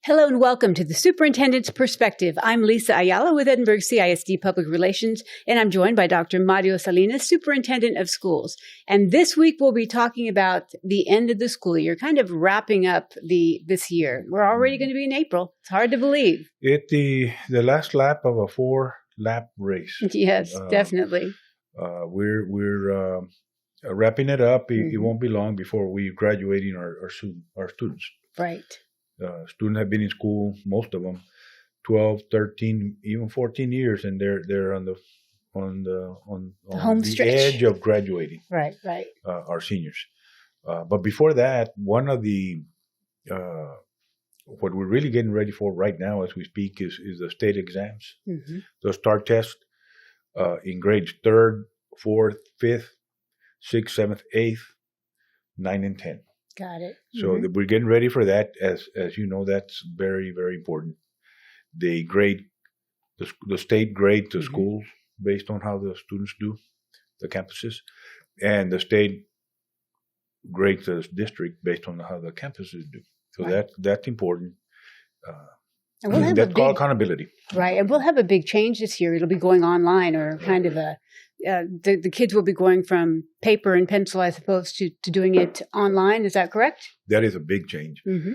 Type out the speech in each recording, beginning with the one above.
Hello and welcome to the Superintendent's Perspective. I'm Lisa Ayala with Edinburgh CISD Public Relations, and I'm joined by Dr. Mario Salinas, Superintendent of Schools. And this week we'll be talking about the end of the school year, kind of wrapping up this year. We're already going to be in April. It's hard to believe. It's the last lap of a 4-lap race. Yes, definitely. We're wrapping it up. It won't be long before we're graduating our students. Right. Students have been in school, most of them, 12, 13, even 14 years, and they're on the home stretch, edge of graduating. Right. Our seniors. But before that, one of the what we're really getting ready for right now, as we speak, is the state exams. Mm-hmm. The STAR test in grades 3rd, 4th, 5th, 6th, 7th, 8th, 9, and 10. Got it. So we're getting ready for that. As you know, that's very, very important. They grade, the state grade the schools based on how the students do, the campuses, and the state grades the district based on how the campuses do. So that's important. And we'll have that's called accountability. Right. And we'll have a big change this year. It'll be going online, or kind of the kids will be going from paper and pencil, I suppose, to doing it online. Is that correct? That is a big change. Mm-hmm.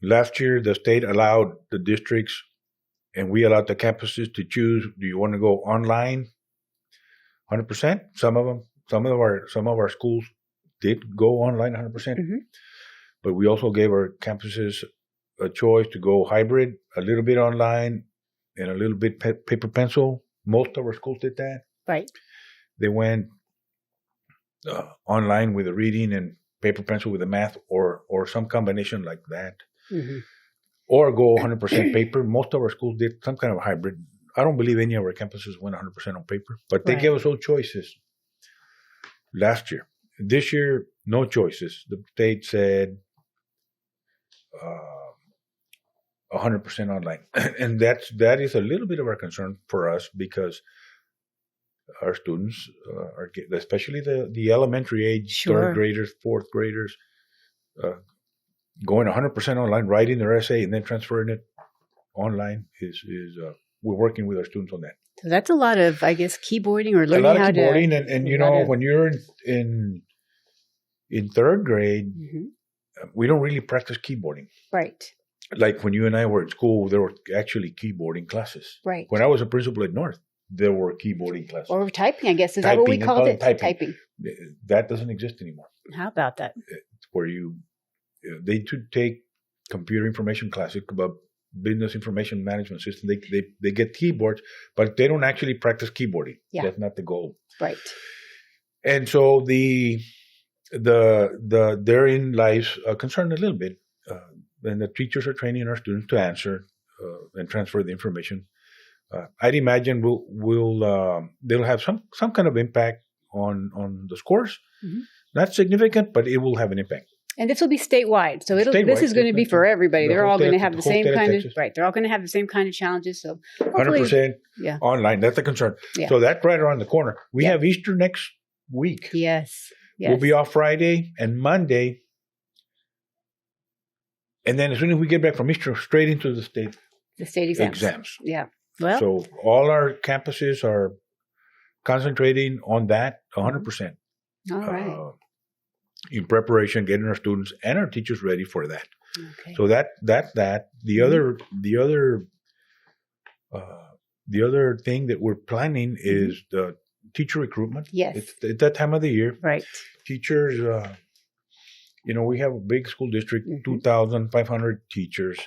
Last year, the state allowed the districts, and we allowed the campuses to choose, do you want to go online 100%? Some of our schools did go online 100%. Mm-hmm. But we also gave our campuses a choice to go hybrid, a little bit online and a little bit paper pencil. Most of our schools did that. Right. They went online with the reading and paper pencil with the math, or some combination like that. Mm-hmm. Or go 100% paper. Most of our schools did some kind of hybrid. I don't believe any of our campuses went 100% on paper, but they gave us all choices last year. This year, no choices. The state said 100% online. And that is a little bit of our concern for us, because our students are, especially the elementary age, 3rd graders, 4th graders, going 100% online, writing their essay and then transferring it online is we're working with our students on that. So that's a lot of, I guess, keyboarding or learning how to. A lot of keyboarding, and you know, when you're in 3rd grade, we don't really practice keyboarding. Right. Like when you and I were at school, there were actually keyboarding classes. Right. When I was a principal at North, there were keyboarding classes. Or typing, I guess. Is that what we called it? Typing. That doesn't exist anymore. How about that? Where they take computer information classes, about business information management system. They get keyboards, but they don't actually practice keyboarding. Yeah. That's not the goal. Right. And so therein lies a concern a little bit. And the teachers are training our students to answer and transfer the information. I'd imagine they'll have some kind of impact on the scores. Mm-hmm. Not significant, but it will have an impact. And this will be statewide, so this is going to be for everybody. They're all going to have the same kind of They're all going to have the same kind of challenges. So 100% online. That's the concern. Yeah. So that's right around the corner. We have Easter next week. Yes. We'll be off Friday and Monday. And then as soon as we get back from Easter, straight into the state exams. Yeah. Well, so all our campuses are concentrating on that 100%. All right. In preparation, getting our students and our teachers ready for that. Okay. So that's that. The other thing that we're planning is the teacher recruitment. Yes. It's at that time of the year. Right. Teachers, we have a big school district, 2,500 teachers.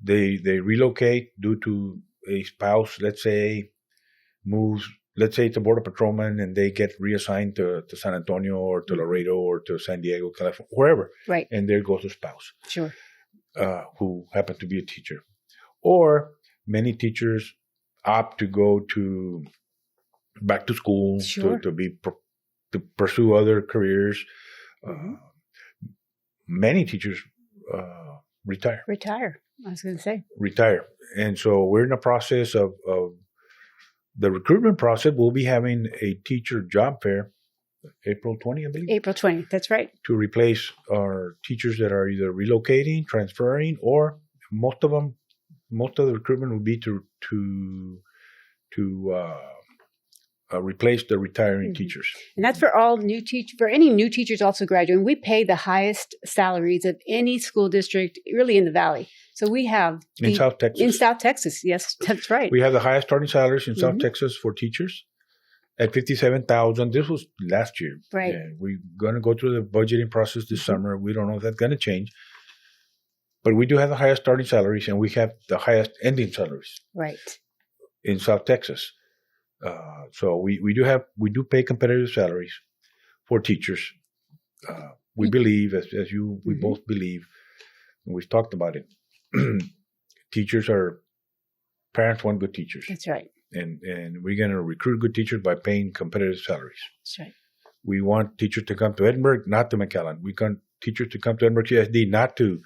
They relocate due to a spouse, let's say, moves. Let's say it's a border patrolman and they get reassigned to San Antonio or to Laredo or to San Diego, California, wherever. Right. And there goes a spouse. Sure. Who happens to be a teacher. Or many teachers opt to go back to school, to pursue other careers. Many teachers retire. I was going to say. Retire. And so we're in the process of the recruitment process. We'll be having a teacher job fair April 20, I believe. April 20th. That's right. To replace our teachers that are either relocating, transferring, or most of the recruitment would be to replace the retiring teachers. And that's for all new for any new teachers also graduating. We pay the highest salaries of any school district really in the Valley. So we have in South Texas. In South Texas, yes, that's right. We have the highest starting salaries in South Texas for teachers at $57,000. This was last year. Right. And we're going to go through the budgeting process this summer. We don't know if that's going to change. But we do have the highest starting salaries, and we have the highest ending salaries. Right. In South Texas. So we do pay competitive salaries for teachers. We believe, as we both believe, and we've talked about it. Parents want good teachers. That's right. And we're going to recruit good teachers by paying competitive salaries. That's right. We want teachers to come to Edinburgh, not to McAllen. We want teachers to come to Edinburgh CSD, not to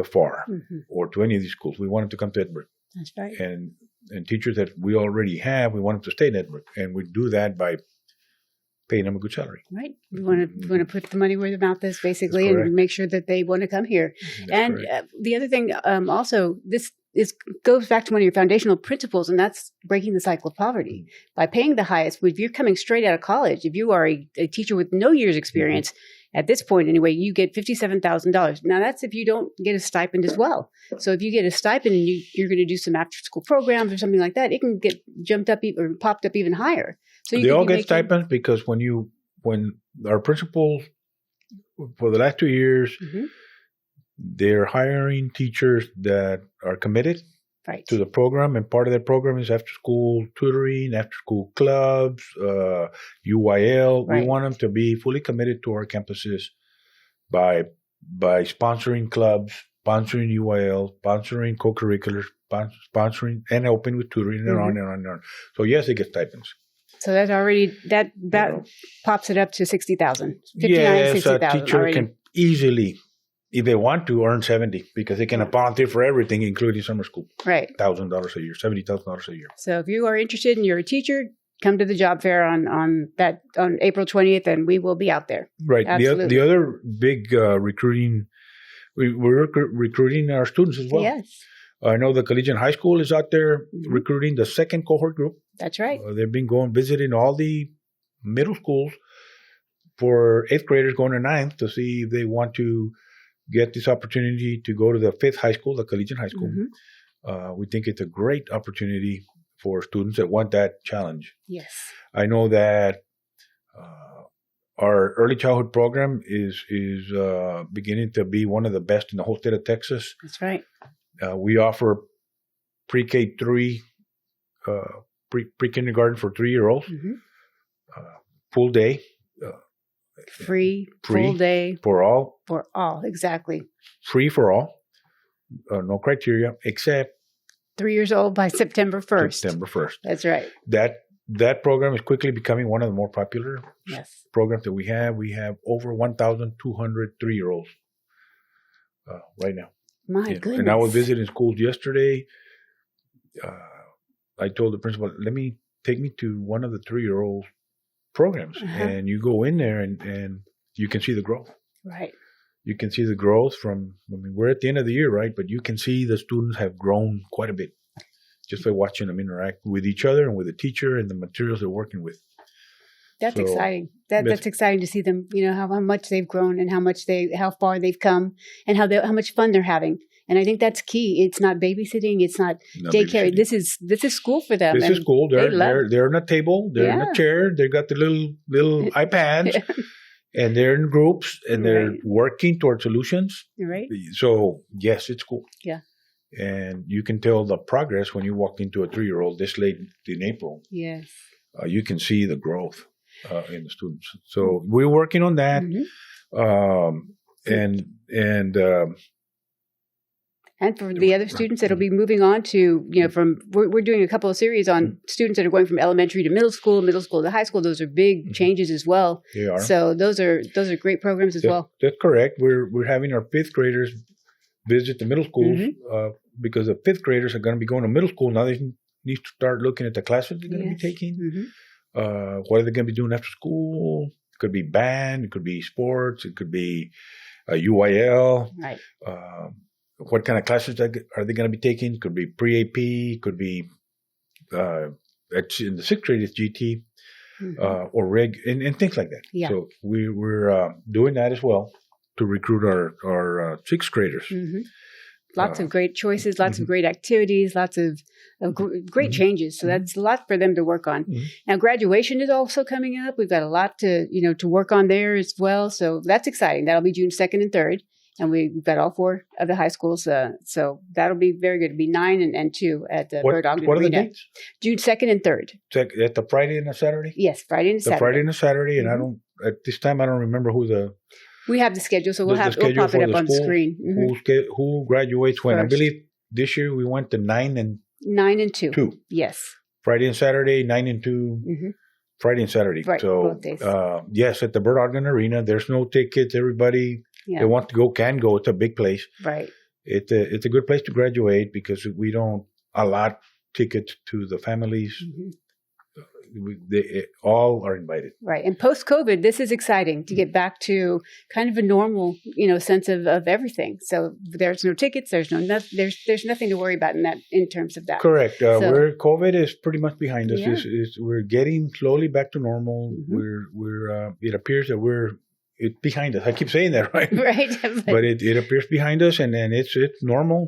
FAR or to any of these schools. We want them to come to Edinburgh. That's right. And teachers that we already have, we want them to stay in Edinburgh. And we do that by paying them a good salary. Right. We want to put the money where the mouth is, basically, and make sure that they want to come here. That's the other thing, also, this goes back to one of your foundational principles, and that's breaking the cycle of poverty. By paying the highest, if you're coming straight out of college, if you are a teacher with no years experience, at this point anyway, you get $57,000. Now that's if you don't get a stipend as well. So if you get a stipend and you're going to do some after school programs or something like that, it can get jumped up or popped up even higher. So they all get stipends because when our principals for the last 2 years, they're hiring teachers that are committed to the program, and part of that program is after school tutoring, after school clubs, UIL. We want them to be fully committed to our campuses by sponsoring clubs, sponsoring UIL, sponsoring co-curriculars, sponsoring and helping with tutoring and on and on and on. So yes, they get stipends. So that's already that pops it up to 60,000. Yes, a teacher can easily, if they want to, earn 70 because they can volunteer for everything, including summer school. Right. $1,000 a year, $70,000 a year. So if you are interested and you're a teacher, come to the job fair on April 20th, and we will be out there. Right. The other big recruiting, we're recruiting our students as well. Yes. I know the Collegiate High School is out there recruiting the second cohort group. That's right. They've been visiting all the middle schools for 8th graders going to 9th to see if they want to get this opportunity to go to the 5th high school, the Collegiate High School. We think it's a great opportunity for students that want that challenge. Yes. I know that our early childhood program is beginning to be one of the best in the whole state of Texas. That's right. We offer pre-K 3, pre-kindergarten for 3-year-olds, full day. Free, full day. For all. For all, exactly. Free for all. No criteria, except 3 years old by September 1st. September 1st. That's right. That program is quickly becoming one of the more popular programs that we have. We have over 1,200 3-year-olds right now. My goodness. And I was visiting schools yesterday. I told the principal, take me to one of the 3-year-old programs. And you go in there and you can see the growth. Right. You can see the growth we're at the end of the year, right? But you can see the students have grown quite a bit just by watching them interact with each other and with the teacher and the materials they're working with. That's exciting. That's exciting to see them, how much they've grown and how far they've come and how much fun they're having. And I think that's key. It's not babysitting. It's not daycare. This is school for them. This is school. They're on a table. They're in a chair. They got the little iPads, and they're in groups, and they're working toward solutions. Right. So yes, it's cool. Yeah. And you can tell the progress when you walk into a 3-year-old this late in April. Yes. You can see the growth in the students. So we're working on that. And for the other students that'll be moving on to, we're doing a couple of series on students that are going from elementary to middle school to high school. Those are big changes as well. They are. So those are great programs as well. That's correct. We're having our 5th graders visit the middle schools because the 5th graders are going to be going to middle school. Now they need to start looking at the classes they're going to be taking. What are they going to be doing after school? It could be band. It could be sports. It could be UIL. Right. What kind of classes are they going to be taking? Could be pre-AP. Could be in the sixth grade, it's GT or reg and things like that. Yeah. So we're doing that as well to recruit our sixth graders. Mm-hmm. Lots of great choices, lots of great activities, lots of great changes. So that's a lot for them to work on. Now, graduation is also coming up. We've got a lot to work on there as well. So that's exciting. That'll be June 2nd and 3rd. And we've got all 4 of the high schools. So that'll be very good. It'll be 9 and 2 at the Bird Ogden Arena. What are the dates? June 2nd and 3rd. At the Friday and the Saturday? Yes, Friday and Saturday. The Friday and the Saturday. And at this time, I don't remember who we have the schedule, so we'll pop it up on the screen. Who graduates when? First. I believe this year we went to 9 and 2. Yes. Friday and Saturday, 9 and 2. Friday and Saturday. Right, so both days. Yes, at the Bird Ogden Arena, there's no tickets. Everybody that want to go can go. It's a big place. Right. It's a good place to graduate because we don't allot tickets to the families. They all are invited. Right. And post-COVID, this is exciting to get back to kind of a normal, sense of everything. So there's no tickets. There's nothing to worry about in terms of that. Correct. Where COVID is pretty much behind us. Yeah. We're getting slowly back to normal. It appears that it's behind us. I keep saying that, right? Right. But it appears behind us, and then it's normal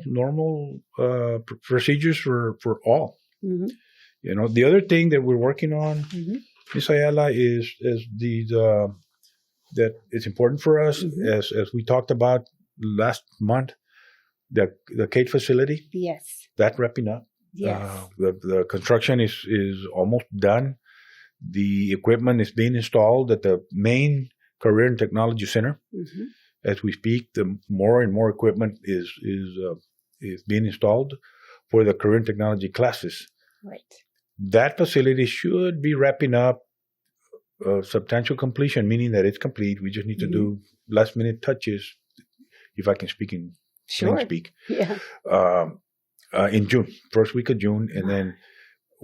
procedures for all. The other thing that we're working on, Ms. Ayala, is that it's important for us, as we talked about last month, the Cade facility. Yes. That's wrapping up. Yes. The construction is almost done. The equipment is being installed at the main Career and Technology Center. As we speak, the more and more equipment is being installed for the Career and Technology classes. Right. That facility should be wrapping up substantial completion, meaning that it's complete. We just need to do last minute touches, if I can speak in plain speak. Yeah. In June, first week of June, and then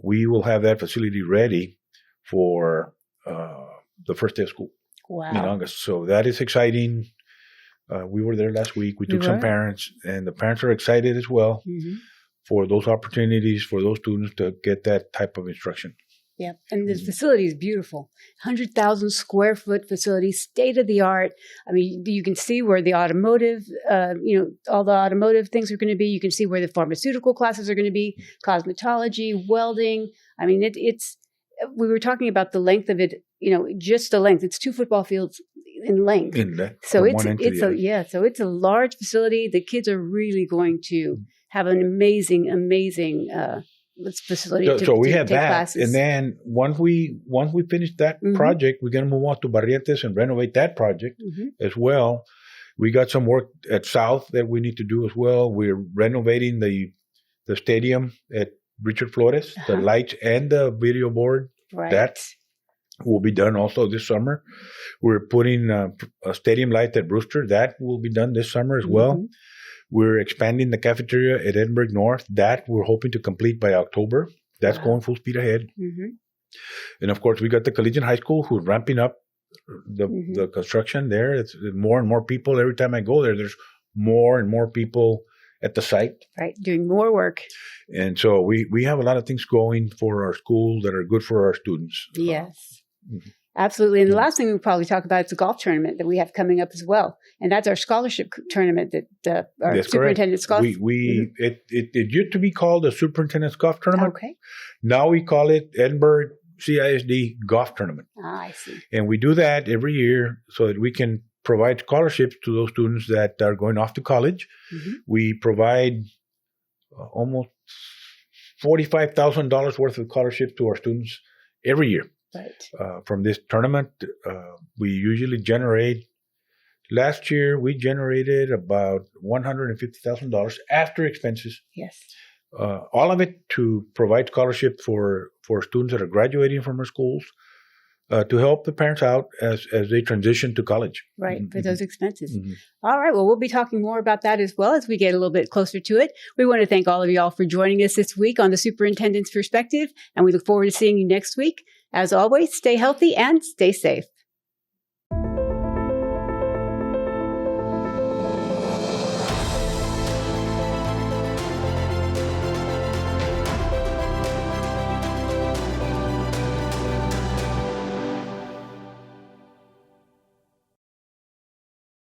we will have that facility ready for the first day of school in August. So that is exciting. We were there last week. We took some parents, and the parents are excited as well. For those opportunities, for those students to get that type of instruction. Yeah, and the facility is beautiful. 100,000 square foot facility, state of the art. I mean, you can see where the automotive, all the automotive things are going to be. You can see where the pharmaceutical classes are going to be, cosmetology, welding. I mean, we were talking about the length of it, just the length. It's 2 football fields in length. So it's a large facility. The kids are really going to have an amazing facility so we had take that, classes. And then once we finish that project, we're going to move on to Barrientos and renovate that project as well. We got some work at South that we need to do as well. We're renovating the stadium at Richard Flores, the lights and the video board. Right. That will be done also this summer. We're putting a stadium light at Brewster. That will be done this summer as well. We're expanding the cafeteria at Edinburgh North. That we're hoping to complete by October. That's going full speed ahead. And of course, we got the Collegiate High School who's ramping up the construction there. It's more and more people. Every time I go there's more and more people at the site. Right, doing more work. And so we have a lot of things going for our school that are good for our students. Yes. Absolutely. And the last thing we'll probably talk about is the golf tournament that we have coming up as well. And that's our scholarship tournament, that our That's superintendent's golf. It used to be called the Superintendent's Golf Tournament. Okay. Now we call it Edinburgh CISD Golf Tournament. I see. And we do that every year so that we can provide scholarships to those students that are going off to college. We provide almost $45,000 worth of scholarships to our students every year. Right. From this tournament, we usually generate. Last year, we generated about $150,000 after expenses. Yes. All of it to provide scholarship for students that are graduating from our schools, to help the parents out as they transition to college. Right, for those expenses. All right, well, we'll be talking more about that as well as we get a little bit closer to it. We want to thank all of you all for joining us this week on the Superintendent's Perspective, and we look forward to seeing you next week. As always, stay healthy and stay safe.